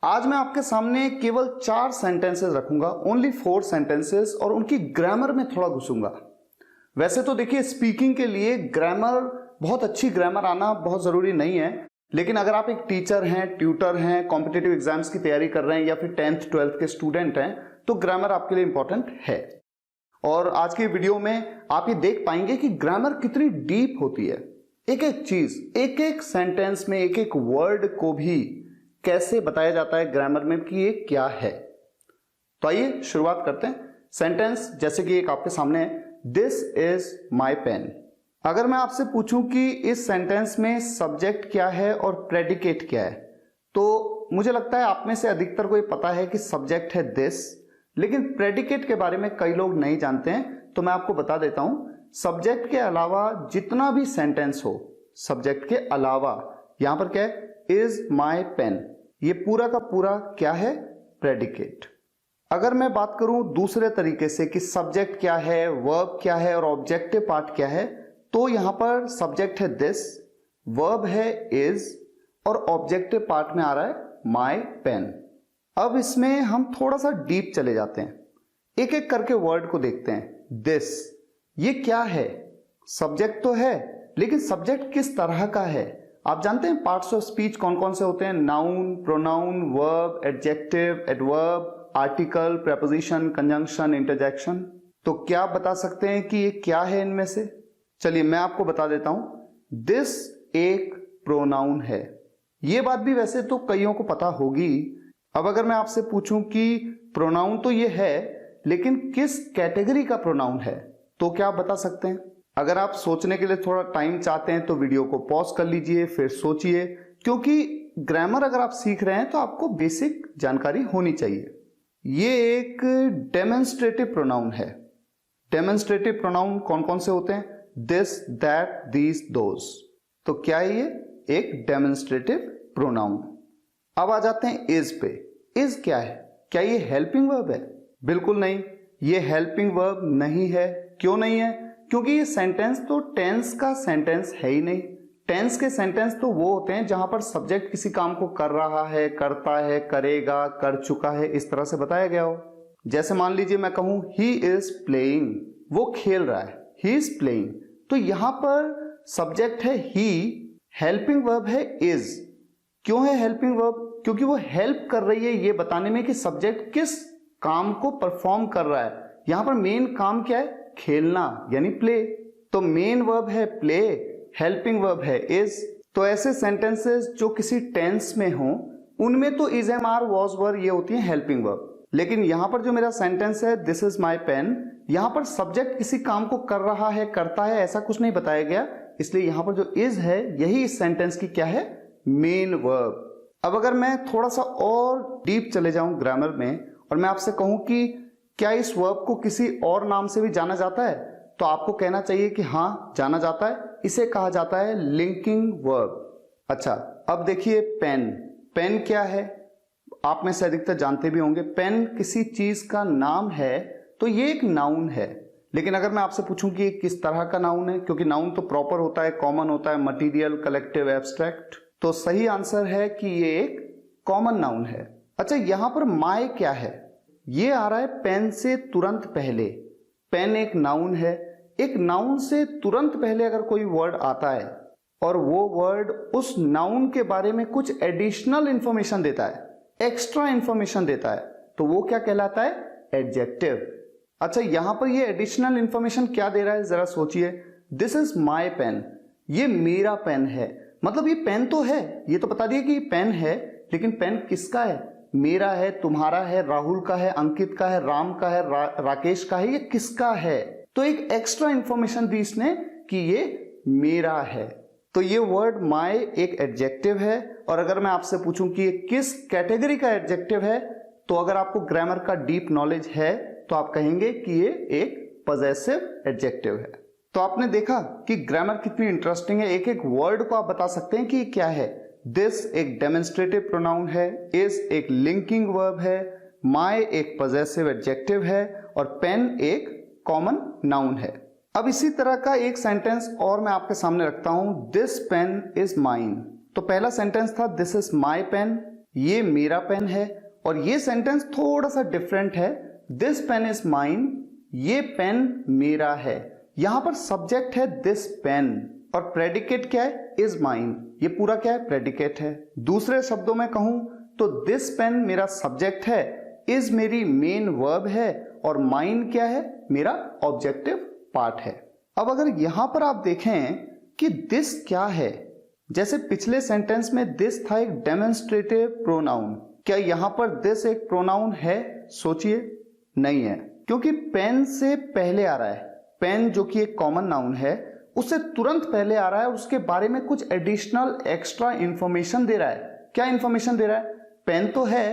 आज मैं आपके सामने केवल 4 सेंटेंसेस रखूंगा, ओनली 4 सेंटेंसेस, और उनकी ग्रामर में थोड़ा घुसूंगा। वैसे तो देखिए, स्पीकिंग के लिए ग्रामर, बहुत अच्छी ग्रामर आना बहुत जरूरी नहीं है, लेकिन अगर आप एक टीचर हैं, ट्यूटर हैं, कॉम्पिटिटिव एग्जाम्स की तैयारी कर रहे हैं या फिर 10th 12th के स्टूडेंट हैं, तो ग्रामर आपके लिए इंपॉर्टेंट है। और आज की वीडियो में आप ये देख पाएंगे कि ग्रामर कितनी डीप होती है। एक एक चीज, एक एक सेंटेंस में, एक एक वर्ड को भी कैसे बताया जाता है ग्रामर में कि ये क्या है। तो आइए शुरुआत करते हैं। सेंटेंस जैसे कि एक आपके सामने है, दिस इज माई पेन। अगर मैं आपसे पूछूं कि इस सेंटेंस में सब्जेक्ट क्या है और प्रेडिकेट क्या है, तो मुझे लगता है आप में से अधिकतर को ये पता है कि सब्जेक्ट है दिस, लेकिन प्रेडिकेट के बारे में कई लोग नहीं जानते हैं। तो मैं आपको बता देता हूं, सब्जेक्ट के अलावा जितना भी सेंटेंस हो, सब्जेक्ट के अलावा यहां पर क्या है, इज माई पेन, ये पूरा का पूरा क्या है, प्रेडिकेट। अगर मैं बात करूं दूसरे तरीके से कि सब्जेक्ट क्या है, वर्ब क्या है और ऑब्जेक्टिव पार्ट क्या है, तो यहां पर सब्जेक्ट है दिस, वर्ब है इज, और ऑब्जेक्टिव पार्ट में आ रहा है माई पेन। अब इसमें हम थोड़ा सा डीप चले जाते हैं, एक एक करके वर्ड को देखते हैं। दिस, ये क्या है? सब्जेक्ट तो है, लेकिन सब्जेक्ट किस तरह का है? आप जानते हैं पार्ट्स ऑफ स्पीच कौन कौन से होते हैं? Noun, pronoun, verb, adjective, adverb, article, preposition, conjunction, interjection. तो क्या आप बता सकते हैं कि ये क्या है इनमें से? चलिए मैं आपको बता देता हूं, दिस एक प्रोनाउन है। ये बात भी वैसे तो कईयों को पता होगी। अब अगर मैं आपसे पूछूं कि प्रोनाउन तो ये है, लेकिन किस कैटेगरी का प्रोनाउन है, तो क्या आप बता सकते हैं? अगर आप सोचने के लिए थोड़ा टाइम चाहते हैं तो वीडियो को पॉज कर लीजिए, फिर सोचिए, क्योंकि ग्रामर अगर आप सीख रहे हैं तो आपको बेसिक जानकारी होनी चाहिए। ये एक डेमोन्स्ट्रेटिव प्रोनाउन है। डेमोन्स्ट्रेटिव प्रोनाउन कौन कौन से होते हैं? This, that, these, those. तो क्या है ये? एक डेमोन्स्ट्रेटिव प्रोनाउन। अब आ जाते हैं इज पे। इज क्या है? क्या ये हेल्पिंग वर्ब है? बिल्कुल नहीं, ये हेल्पिंग वर्ब नहीं है। क्यों नहीं है? क्योंकि ये सेंटेंस तो टेंस का सेंटेंस है ही नहीं। टेंस के सेंटेंस तो वो होते हैं जहां पर सब्जेक्ट किसी काम को कर रहा है, करता है, करेगा, कर चुका है, इस तरह से बताया गया हो। जैसे मान लीजिए मैं कहूं ही इज प्लेइंग, वो खेल रहा है, ही इज प्लेइंग, तो यहां पर सब्जेक्ट है ही, हेल्पिंग वर्ब है इज। क्यों है हेल्पिंग वर्ब? क्योंकि वो हेल्प कर रही है ये बताने में कि सब्जेक्ट किस काम को परफॉर्म कर रहा है। यहां पर मेन काम क्या है? खेलना, यानी प्ले। तो मेन वर्ब है प्ले, हेल्पिंग वर्ब है इज। तो ऐसे सेंटेंसेस जो किसी टेंस में हो, उनमें तो इज, एम, आर, वॉज, वर, ये होती है हेल्पिंग वर्ब। लेकिन यहां पर जो मेरा सेंटेंस है दिस इज माई पेन, यहां पर सब्जेक्ट किसी काम को कर रहा है, करता है, ऐसा कुछ नहीं बताया गया, इसलिए यहां पर जो इज है यही इस सेंटेंस की क्या है, मेन वर्ब। अब अगर मैं थोड़ा सा और डीप चले जाऊं ग्रामर में और मैं आपसे कहूं कि क्या इस वर्ब को किसी और नाम से भी जाना जाता है, तो आपको कहना चाहिए कि हाँ जाना जाता है। इसे कहा जाता है लिंकिंग वर्ब। अच्छा, अब देखिए पेन। पेन क्या है? आप में से अधिकतर जानते भी होंगे। पेन किसी चीज का नाम है, तो ये एक नाउन है। लेकिन अगर मैं आपसे पूछूं कि ये किस तरह का नाउन है, क्योंकि नाउन तो प्रॉपर होता है, कॉमन होता है, मटीरियल, कलेक्टिव, एब्स्ट्रैक्ट, तो सही आंसर है कि ये एक कॉमन नाउन है। अच्छा, यहां पर माय क्या है? ये आ रहा है पेन से तुरंत पहले। पेन एक नाउन है। एक नाउन से तुरंत पहले अगर कोई वर्ड आता है और वो वर्ड उस नाउन के बारे में कुछ एडिशनल इंफॉर्मेशन देता है, एक्स्ट्रा इंफॉर्मेशन देता है, तो वो क्या कहलाता है? एडजेक्टिव। अच्छा, यहां पर ये एडिशनल इंफॉर्मेशन क्या दे रहा है, जरा सोचिए। दिस इज माई पेन, ये मेरा पेन है। मतलब ये पेन तो है, ये तो बता दिया कि ये पेन है, लेकिन पेन किसका है? मेरा है, तुम्हारा है, राहुल का है, अंकित का है, राम का है, राकेश का है, ये किसका है? तो एक एक्स्ट्रा इंफॉर्मेशन दी इसने कि ये मेरा है। तो ये वर्ड माय एक एडजेक्टिव है। और अगर मैं आपसे पूछूं कि ये किस कैटेगरी का एडजेक्टिव है, तो अगर आपको ग्रामर का डीप नॉलेज है तो आप कहेंगे कि ये एक पजेसिव एडजेक्टिव है। तो आपने देखा कि ग्रामर कितनी इंटरेस्टिंग है। एक एक वर्ड को आप बता सकते हैं कि क्या है। दिस एक डेमोन्स्ट्रेटिव प्रोनाउन है, इज एक लिंकिंग वर्ब है, माय एक पजेसिव एडजेक्टिव है, और पेन एक कॉमन नाउन है। अब इसी तरह का एक सेंटेंस और मैं आपके सामने रखता हूं, दिस पेन इज माइन। तो पहला सेंटेंस था दिस इज माई पेन, ये मेरा पेन है, और ये सेंटेंस थोड़ा सा डिफरेंट है, दिस पेन इज माइन, ये पेन मेरा है। यहां पर सब्जेक्ट है दिस पेन और प्रेडिकेट क्या है, इज माइन। ये पूरा क्या है, प्रेडिकेट है। दूसरे शब्दों में कहूं तो दिस पेन मेरा सब्जेक्ट है, इज मेरी मेन वर्ब है, और माइन क्या है, मेरा ऑब्जेक्टिव पार्ट है। अब अगर यहां पर आप देखें कि दिस क्या है, जैसे पिछले सेंटेंस में दिस था एक डेमोन्स्ट्रेटिव प्रोनाउन, क्या यहां पर दिस एक प्रोनाउन है? सोचिए, नहीं है, क्योंकि पेन से पहले आ रहा है। पेन जो कि एक कॉमन नाउन है, उससे तुरंत पहले आ रहा है और उसके बारे में कुछ एडिशनल एक्स्ट्रा इंफॉर्मेशन दे रहा है। क्या इंफॉर्मेशन दे रहा है? पेन तो है,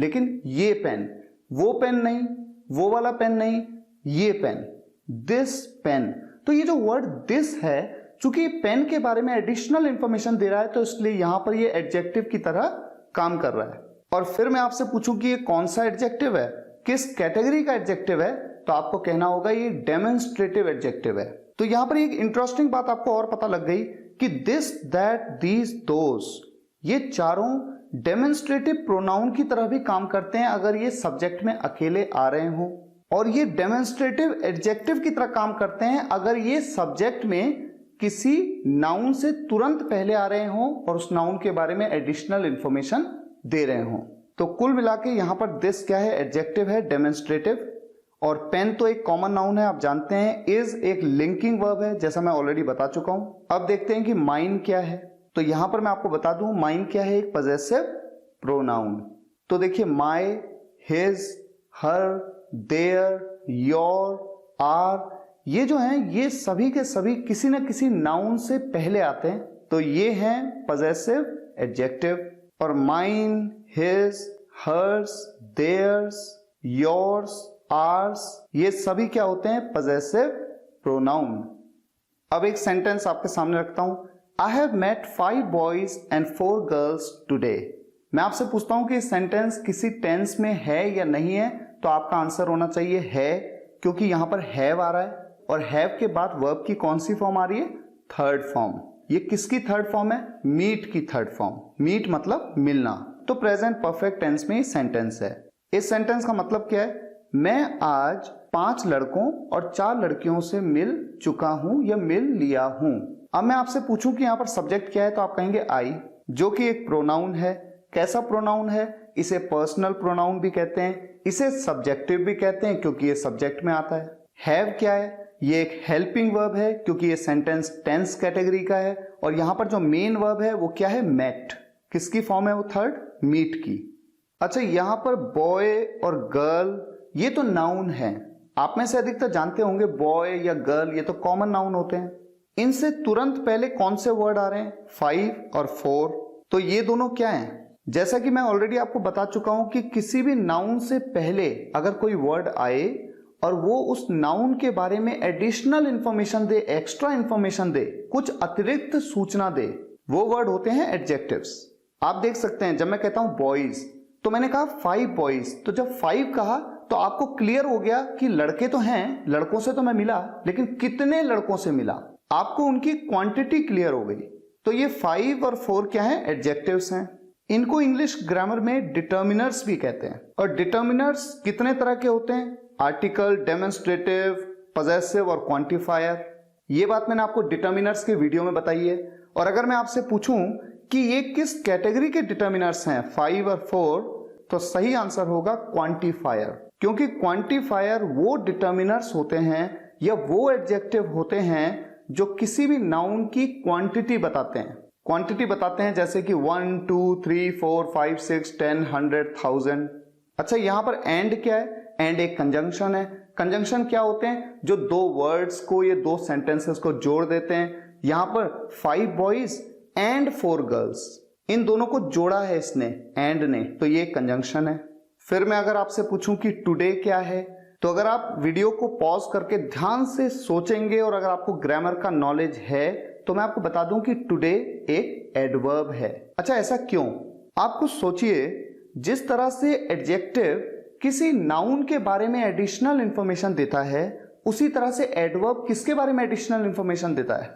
लेकिन ये पेन, वो पेन नहीं, वो वाला पेन नहीं, ये पेन, दिस पेन। तो ये जो वर्ड दिस है, चूंकि पेन के बारे में एडिशनल इंफॉर्मेशन दे रहा है, तो इसलिए यहां पर ये एडजेक्टिव की तरह काम कर रहा है। और फिर मैं आपसे पूछूं कि ये कौन सा एडजेक्टिव है, किस कैटेगरी का एडजेक्टिव है, तो आपको कहना होगा ये डेमोन्स्ट्रेटिव एडजेक्टिव है। तो यहां पर एक इंटरेस्टिंग बात आपको और पता लग गई कि दिस, दैट, दीज, दोज, ये चारों डेमोन्स्ट्रेटिव प्रोनाउन की तरह भी काम करते हैं अगर ये सब्जेक्ट में अकेले आ रहे हों, और ये डेमोन्स्ट्रेटिव एडजेक्टिव की तरह काम करते हैं अगर ये सब्जेक्ट में किसी नाउन से तुरंत पहले आ रहे हों और उस नाउन के बारे में एडिशनल इंफॉर्मेशन दे रहे हों। तो कुल मिला के यहां पर दिस क्या है, एडजेक्टिव है, डेमोन्स्ट्रेटिव। और पेन तो एक कॉमन नाउन है, आप जानते हैं। इज एक लिंकिंग वर्ब है, जैसा मैं ऑलरेडी बता चुका हूं। अब देखते हैं कि माइन क्या है। तो यहां पर मैं आपको बता दूं माइन क्या है, एक पजेसिव प्रोनाउन। तो देखिए, my, his, her, their, your, our, ये जो हैं ये सभी के सभी किसी न किसी नाउन से पहले आते हैं, तो ये हैं पजेसिव एडजेक्टिव। और mine, his, hers, theirs, yours, ours, ये सभी क्या होते हैं, पजेसिव प्रोनाउन। अब एक सेंटेंस आपके सामने रखता हूं, I have met 5 boys and 4 girls today. मैं आपसे पूछता हूं कि सेंटेंस किसी टेंस में है या नहीं है, तो आपका आंसर होना चाहिए है, क्योंकि यहां पर हैव आ रहा है, और हैव के बाद वर्ब की कौन सी फॉर्म आ रही है, थर्ड फॉर्म। ये किसकी थर्ड फॉर्म है, मीट की थर्ड फॉर्म। मीट मतलब मिलना। तो प्रेजेंट परफेक्ट टेंस में सेंटेंस है। इस सेंटेंस का मतलब क्या है, मैं आज 5 लड़कों और 4 लड़कियों से मिल चुका हूं या मिल लिया हूं। अब मैं आपसे पूछूं कि यहां पर सब्जेक्ट क्या है, तो आप कहेंगे आई, जो कि एक प्रोनाउन है। कैसा प्रोनाउन है, इसे पर्सनल प्रोनाउन भी कहते हैं, इसे सब्जेक्टिव भी कहते हैं क्योंकि ये सब्जेक्ट में आता है। हैव क्या है, ये एक हेल्पिंग वर्ब है क्योंकि ये सेंटेंस टेंस कैटेगरी का है। और यहां पर जो मेन वर्ब है वो क्या है, मेट। किसकी फॉर्म है वो, थर्ड, मीट की। अच्छा, यहां पर बॉय और गर्ल ये तो नाउन है। आप में से अधिकतर जानते होंगे बॉय या गर्ल ये तो कॉमन नाउन होते हैं। इनसे तुरंत पहले कौन से वर्ड आ रहे हैं, 5 और 4। तो ये दोनों क्या हैं, जैसा कि मैं ऑलरेडी आपको बता चुका हूं कि किसी भी नाउन से पहले अगर कोई वर्ड आए और वो उस नाउन के बारे में एडिशनल इंफॉर्मेशन दे, एक्स्ट्रा इंफॉर्मेशन दे, कुछ अतिरिक्त सूचना दे, वो वर्ड होते हैं एडजेक्टिव्स। आप देख सकते हैं, जब मैं कहता हूं बॉयज, तो मैंने कहा 5 बॉयज, तो जब 5 कहा तो आपको क्लियर हो गया कि लड़के तो हैं, लड़कों से तो मैं मिला, लेकिन कितने लड़कों से मिला, आपको उनकी क्वांटिटी क्लियर हो गई। तो ये 5 और 4 क्या है, एडजेक्टिव्स हैं। इनको इंग्लिश ग्रामर में डिटर्मिनर्स भी कहते हैं। और डिटर्मिनर्स कितने तरह के होते हैं, आर्टिकल, डेमोन्स्ट्रेटिव, पजेसिव और क्वांटिफायर। ये बात मैंने आपको डिटर्मिनर्स के वीडियो में बताई है। और अगर मैं आपसे पूछूं कि ये किस कैटेगरी के डिटर्मिनर्स हैं, 5 और 4, तो सही आंसर होगा क्वांटिफायर, क्योंकि क्वांटिफायर वो डिटर्मिनर्स होते हैं या वो एडजेक्टिव होते हैं जो किसी भी नाउन की क्वांटिटी बताते हैं। क्वांटिटी बताते हैं जैसे कि 1, 2, 3, 4, 5, 6, 10, 100, 1000। अच्छा, यहां पर एंड क्या है, एंड एक कंजंक्शन है। कंजंक्शन क्या होते हैं, जो दो वर्ड्स को, ये दो सेंटेंसेस को जोड़ देते हैं। यहां पर 5 बॉयज एंड 4 गर्ल्स, इन दोनों को जोड़ा है इसने, एंड ने, तो ये कंजंक्शन है। फिर मैं अगर आपसे पूछूं कि टुडे क्या है, तो अगर आप वीडियो को पॉज करके ध्यान से सोचेंगे और अगर आपको ग्रामर का नॉलेज है तो मैं आपको बता दूं कि टुडे एक एडवर्ब है। अच्छा, ऐसा क्यों, आप कुछ सोचिए। जिस तरह से एडजेक्टिव किसी नाउन के बारे में एडिशनल इंफॉर्मेशन देता है, उसी तरह से एडवर्ब किसके बारे में एडिशनल इंफॉर्मेशन देता है,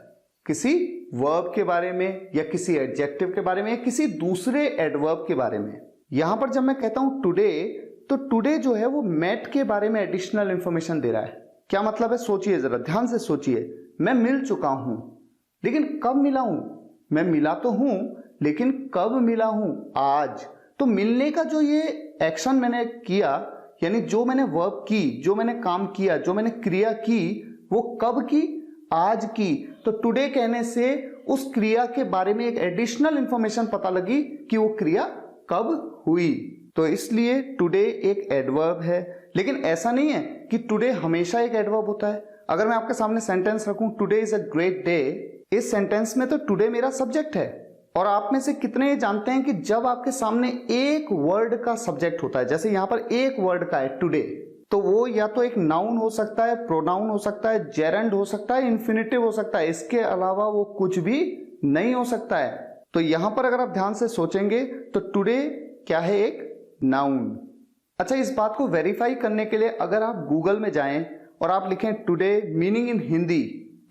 किसी वर्ब के बारे में या किसी एडजेक्टिव के बारे में या किसी दूसरे एडवर्ब के बारे में। यहां पर जब मैं कहता हूं टुडे, तो टुडे जो है वो मेट के बारे में एडिशनल इंफॉर्मेशन दे रहा है। क्या मतलब है, सोचिए जरा, ध्यान से सोचिए। मैं मिल चुका हूं, लेकिन कब मिला हूं? मैं मिला तो हूं, लेकिन कब मिला हूं? आज। तो मिलने का जो ये एक्शन मैंने किया, यानी जो मैंने वर्ब की, जो मैंने काम किया, जो मैंने क्रिया की, वो कब की? आज की। तो टुडे कहने से उस क्रिया के बारे में एक एडिशनल इंफॉर्मेशन पता लगी कि वो क्रिया कब हुई। तो इसलिए टुडे एक एडवर्ब है। लेकिन ऐसा नहीं है कि टुडे हमेशा एक एडवर्ब होता है। अगर मैं आपके सामने सेंटेंस रखूं today is a great day, इस सेंटेंस में तो टुडे मेरा सब्जेक्ट है। और आप में से कितने ये जानते हैं कि जब आपके सामने एक वर्ड का सब्जेक्ट होता है, जैसे यहां पर एक वर्ड का है टुडे, तो वो या तो एक नाउन हो सकता है, प्रोनाउन हो सकता है, जेरेंड हो सकता है, इन्फिनिटिव हो सकता है, इसके अलावा वो कुछ भी नहीं हो सकता है। तो यहां पर अगर आप ध्यान से सोचेंगे तो टुडे क्या है? एक नाउन। अच्छा, इस बात को वेरीफाई करने के लिए अगर आप गूगल में जाएं और आप लिखें टुडे मीनिंग इन हिंदी,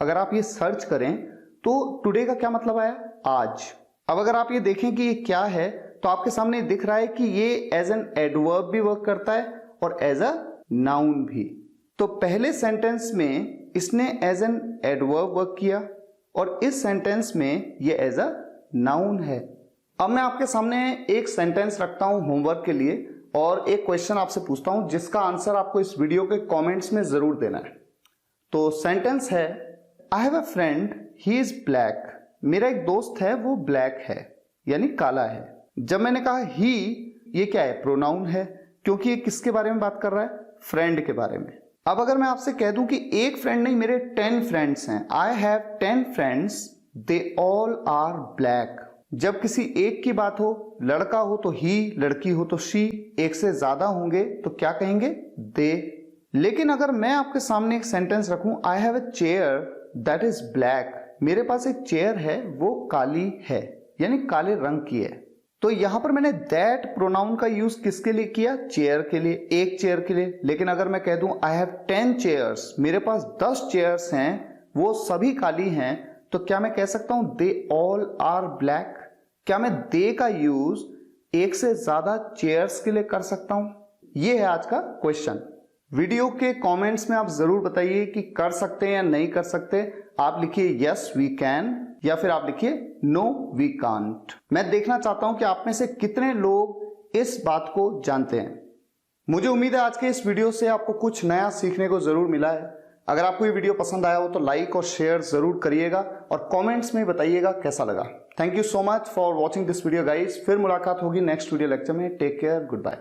अगर आप ये सर्च करें तो टुडे का क्या मतलब आया? आज। अब अगर आप ये देखें कि ये क्या है, तो आपके सामने दिख रहा है कि ये एज एन एडवर्ब भी वर्क करता है और एज अ नाउन भी। तो पहले सेंटेंस में इसने एज एन एडवर्ब वर्क किया और इस सेंटेंस में ये एज अ नाउन है। अब मैं आपके सामने एक सेंटेंस रखता हूं होमवर्क के लिए और एक क्वेश्चन आपसे पूछता हूं जिसका आंसर आपको इस वीडियो के कमेंट्स में जरूर देना है। तो सेंटेंस है, I have a friend, he is black. मेरा एक दोस्त है, वो ब्लैक है, यानी काला है। जब मैंने कहा ही, ये क्या है? प्रोनाउन है, क्योंकि ये किसके बारे में बात कर रहा है? फ्रेंड के बारे में। अब अगर मैं आपसे कह दूं कि एक फ्रेंड नहीं, मेरे 10 फ्रेंड्स हैं, I have 10 friends, they all are black. जब किसी एक की बात हो, लड़का हो तो ही, लड़की हो तो शी, एक से ज्यादा होंगे तो क्या कहेंगे? दे। लेकिन अगर मैं आपके सामने एक सेंटेंस रखूं, I have a chair that is black, मेरे पास एक चेयर है, वो काली है, यानी काले रंग की है। तो यहां पर मैंने दैट प्रोनाउन का यूज किसके लिए किया? चेयर के लिए, एक चेयर के लिए। लेकिन अगर मैं कह दूं आई हैव 10 चेयर्स, मेरे पास 10 चेयर्स हैं, वो सभी काली हैं, तो क्या मैं कह सकता हूं दे ऑल आर ब्लैक? क्या मैं दे का यूज एक से ज्यादा चेयर्स के लिए कर सकता हूं? ये है आज का क्वेश्चन। वीडियो के कमेंट्स में आप जरूर बताइए कि कर सकते हैं या नहीं कर सकते। आप लिखिए यस वी कैन या फिर आप लिखिए नो वी कांट। मैं देखना चाहता हूं कि आप में से कितने लोग इस बात को जानते हैं। मुझे उम्मीद है आज के इस वीडियो से आपको कुछ नया सीखने को जरूर मिला है। अगर आपको ये वीडियो पसंद आया हो तो लाइक और शेयर जरूर करिएगा और कमेंट्स में बताइएगा कैसा लगा। Thank you so much for watching this video guys. फिर मुलाकात होगी नेक्स्ट वीडियो लेक्चर में। Take care, good bye.